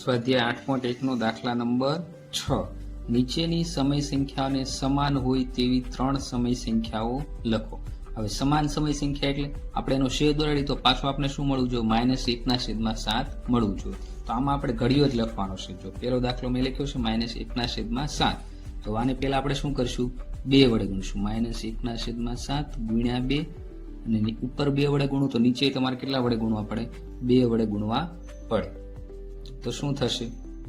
સ્વાધ્યાય 8.1 નો દાખલા નંબર 6 નીચેની સમય સંખ્યાઓને સમાન હોય તેવી ત્રણ સમય સંખ્યાઓ લખો। હવે સમાન સમય સંખ્યા એટલે આપણે એનો શેર દોરાડી તો પાછું આપણે શું મળવું જોઈએ -1/7 મળવું જોઈએ। તો આમાં આપણે ઘડિયો જ લખવાનો છે। જો પહેલો દાખલો મેં લખ્યો છે -1/7, તો આને પહેલા આપણે શું કરશું 2 વડે ગુણીશું। -1/7 ગુણ્યા 2 અને ઉપર 2 વડે ગુણું તો નીચે તમારે કેટલા વડે ગુણવા પડે 2 વડે ગુણવા પડે। તો શું થશે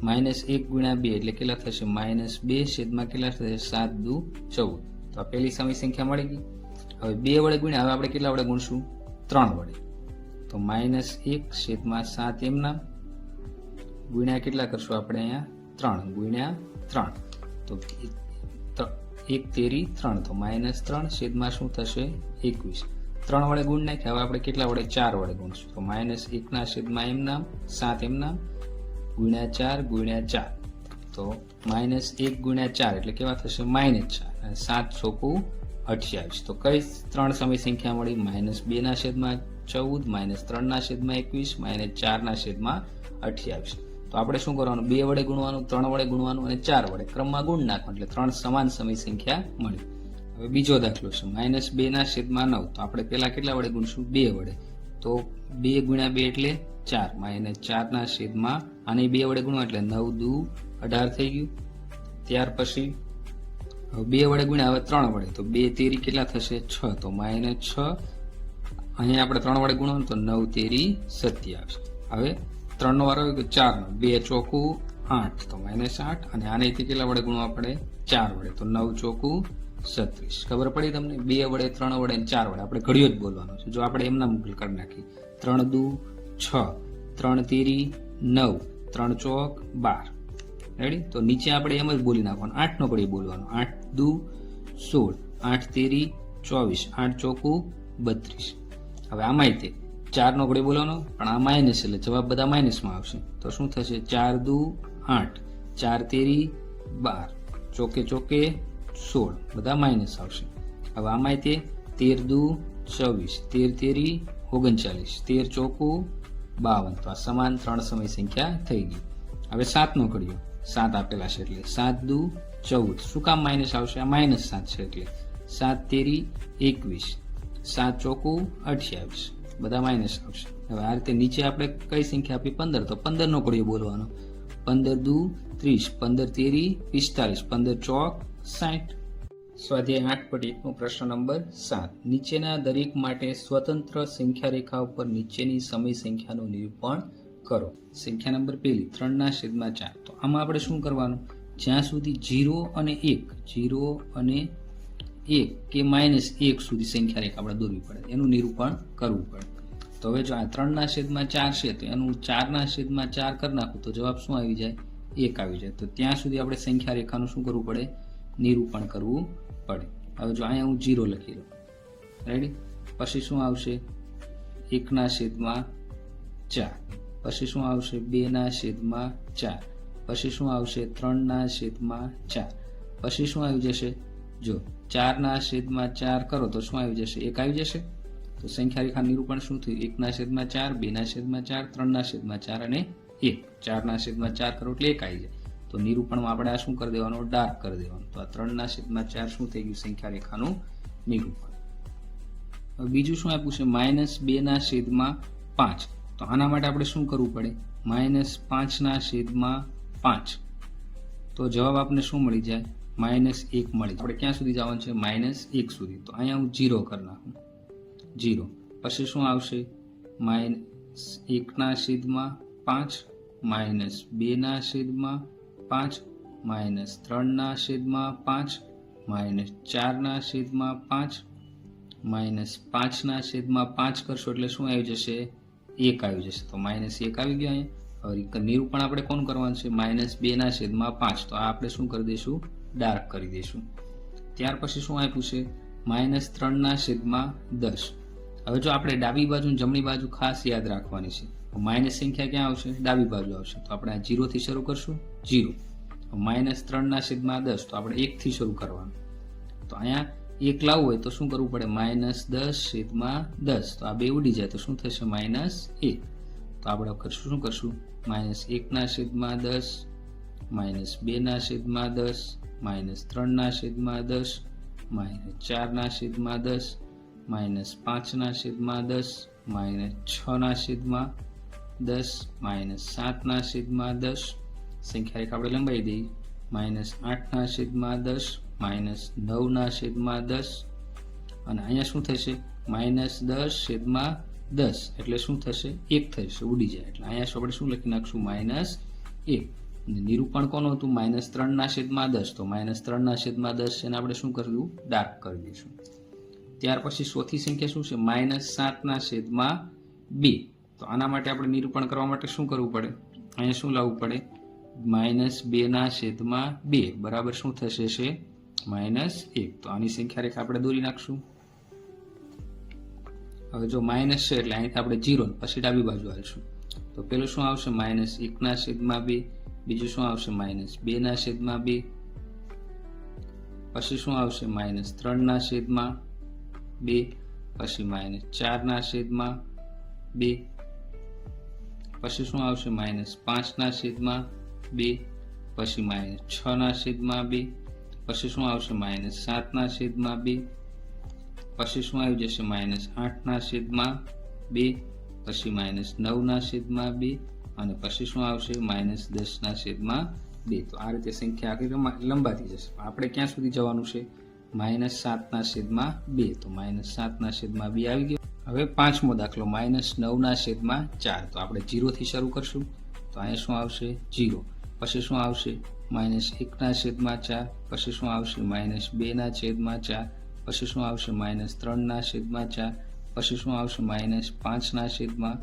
-1 ગુણ્યા 2 એટલે કેટલા થશે -2 છેદમાં કેટલા થશે 7 દુ 14। તો આ પહેલી સમય સંખ્યા મળી ગઈ। હવે 2 વડે ગુણ્યા હવે આપણે કેટલા વડે ગુણશું 3 વડે। તો -1/7 એમના ગુણ્યા કેટલા કરશું આપણે અહીંયા 3 ગુણ્યા 3 તો 1 તેરી 3 તો -3 છેદમાં શું થશે 21। 3 વડે ગુણ નાખ્યા હવે આપણે કેટલા વડે 4 વડે ગુણશું તો -1/7 એમના 7 એમના ગુણ્યા 4 ગુણ્યા 4 તો -1 ગુણ્યા 4 એટલે કેવા થશે -4 અને 7 ચોકું 28। તો કઈ ત્રણ સમય સંખ્યા મળી -2/14 -3/21 -4/28। તો આપણે શું કરવાનું 2 વડે ગુણવાનું 3 વડે ગુણવાનું અને 4 વડે ક્રમમાં ગુણ નાખવાનું એટલે ત્રણ સમાન સમય સંખ્યા મળી। હવે બીજો દાખલો છે -2/9 તો આપણે પેલા કેટલા વડે ગુણશું 2 વડે તો 2 ગુણ્યા 2 એટલે 4 -4/, આને 2 વડે ગુણવા એટલે 9 દુ 18 થઈ ગયું। ત્યાર પછી 2 વડે ગુણ્યા હવે 3 વડે તો 2 તેરી કેટલા થશે 6 તો -6 અહીંયા આપણે 3 વડે ગુણવાનું તો 9 તેરી 27। હવે 3 નો વારો આવ્યો તો 4 નો 2 ચોકું 8 તો -8 અને આને કેટલા વડે ગુણવા પડે 4 વડે તો 9 ચોકું 36। ખબર પડી તમને 2 વડે 3 વડે 4 વડે આપણે ઘડિયો જ બોલવાનો છે। જો આપણે એમના મુકલ કરી નાખી 3 દુ 6 3 તેરી 9 3 ચોક 12 રેડી। તો નીચે આપણે એમ જ બોલી નાખવાનું 8 નો ઘડિયો બોલવાનો 8 દુ 16 8 તેરી 24 8 ચોકું 32। હવે આમાંય તે 4 નો ઘડિયો બોલવાનો પણ આ માઇનસ એટલે જવાબ બધા માઇનસમાં આવશે। તો શું થશે 4 દુ 8 4 તેરી 12 ચોકે ચોકે 16 બધા માઇનસ આવશે। હવે આમાંય તે 13 દુ 24 13 તેરી 39 13 ચોકું 52। તો આ સમાન ત્રણ સમય સંખ્યા થઈ ગઈ। હવે 7 નો ઘડિયો 7 આપેલા છે એટલે 7 દુ 14 શું કામ માઇનસ આવશે આ -7 છે એટલે 7 તેરી 21 7 ચોકું 28 બધા માઇનસ આવશે। હવે આ રીતે નીચે આપણે કઈ સંખ્યા આપી 15 તો 15 નો ઘડિયો બોલવાનો 15 દુ 30 15 તેરી 45 15 ચોક 60। સ્વાધ્યાય 8.1 પ્રશ્ન નંબર 7 નીચેના દરેક માટે સ્વતંત્ર સંખ્યા રેખા ઉપર નીચેની સમય સંખ્યાનું નિરૂપણ કરો। સંખ્યા નંબર 1 3/4 તો આમાં આપણે શું કરવાનું જ્યાં સુધી 0 અને 1 કે -1 સુધી સંખ્યા રેખા આપણે દોરવી પડે એનું નિરૂપણ કરવું પડે। તો હવે જો આ 3/4 છે તો એનું 4/4 કરી નાખું તો જવાબ શું આવી જાય 1 આવી જાય। તો ત્યાં સુધી આપણે સંખ્યા રેખાનું શું કરવું પડે નિરૂપણ કરવું પડે। હવે જો અહીંયા હું 0 લખી લઉં રેડી। પછી શું આવશે 1/4 પછી શું આવશે 2/4 પછી શું આવશે 3/4 પછી શું આવી જશે જો 4/4 કરો તો શું આવી જશે 1 આવી જશે। તો સંખ્યા રેખા નિરૂપણ શું થયું 1/4 2/4 3/4 અને 1 4/4 કરો એટલે 1 આવી જાય। તો નિરૂપણમાં આપણે આ શું કરી દેવાનું ડાર્ક કરી દેવાનું। તો આ 3/4 શું થઈ ગયું સંખ્યા રેખાનું નિરૂપણ। હવે બીજું શું આપ્યું છે -2/5 તો આના માટે આપણે શું કરવું પડે -5/5 તો જવાબ આપને શું મળી જાય -1 મળી। આપણે ક્યાં સુધી જવાનું છે -1 સુધી। તો અહીંયા હું 0 કરી નાખું 0 પછી શું આવશે -1/5 -2/5 -3/5 -4/5 -5/5 કરશો એટલે શું આવી જશે 1 આવી જશે। તો -1 આવી ગયો અહીંયા। હવે નિરૂપણ આપણે કોણ કરવાનું છે -2/5 તો આ આપણે શું કરી દઈશું ડાર્ક કરી દઈશું। ત્યાર પછી શું આપ્યું છે -3/10 હવે જો આપણે ડાબી બાજુ જમણી બાજુ ખાસ યાદ રાખવાની છે। માઇનસ સંખ્યા ક્યાં આવશે ડાબી બાજુ આવશે। તો આપણે આ 0 થી શરૂ કરશું 0 -3/10 તો આપણે 1 થી શરૂ કરવાનું। તો અહીંયા 1 લાવવું હોય તો શું કરવું પડે -10/10 તો આ બે ઉડી જાય તો શું થશે -1। તો તો આપણે શું કરશું, -1/10 -2/10 -3/10 -4/10 -5/10 -6/10 -7/10 સંખ્યા રેખા આપણે લંબાઈ દઈએ, -8/10 -9/10 અને અહીંયા શું થશે, -10/10 એટલે શું થશે, 1 થશે, ઉડી જાય. એટલે અહીંયા આપણે શું લખી નાખશું, -1. નિરૂપણ કોનું હતું, -3/10. તો -3/10 છે ને આપણે શું કરવું, ડાર્ક કરી દઈશું. ત્યાર પછી ચોથી સંખ્યા શું છે, -7/2. તો આના માટે આપણે નિરૂપણ કરવા માટે શું કરવું પડે, અહીંયા શું લાવવું પડે, -2/2 બરાબર શું થશે છે, -1. તો આની સંખ્યા રેખા આપણે દોરી નાખશું. હવે જો માઇનસ છે એટલે અહીંથી આપણે 0 પછી ડાબી બાજુ આવીશું. તો પેલું શું આવશે, -1/2. બીજું શું આવશે, -2/2. પછી શું આવશે, -3/2. પછી -4/2. પછી શું આવશે, -5/2. પછી -6/2. પછી શું આવશે, -7/2. પછી શું આવી જશે, -8/2. પછી -9/2 અને પછી શું આવશે, -10/2. તો આ રીતે સંખ્યા આખી લંબાતી જશે. આપણે ક્યાં સુધી જવાનું છે, -7/2. તો -7/2 આવી ગયો. હવે પાંચમો દાખલો, -9/4. તો આપણે 0 થી શરૂ કરશું. તો અહીંયા શું આવશે, 0. પછી શું આવશે, -1/4. પછી શું આવશે, -2/4. પછી શું આવશે, -3/4. પછી શું આવશે, -5/4.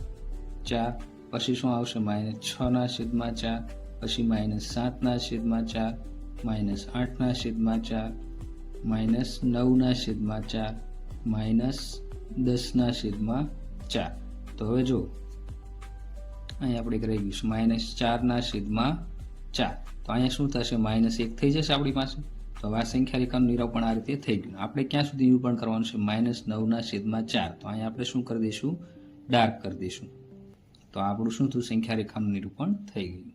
પછી શું આવશે, -6/4. પછી -7/4. -8/4. -9/4. -10/4. તો હવે જો અહીંયા આપણે એક રહી ગયું, -4/4. તો અહીંયા શું થશે, -1 થઈ જશે આપણી પાસે. તો હવે આ સંખ્યા રેખાનું નિરૂપણ આ રીતે થઈ ગયું. આપણે ક્યાં સુધી નિરૂપણ કરવાનું છે, -9/4. તો અહીંયા આપણે શું કરી દઈશું, ડાર્ક કરી દઈશું. તો આપણું શું થયું, સંખ્યા રેખાનું નિરૂપણ થઈ ગયું.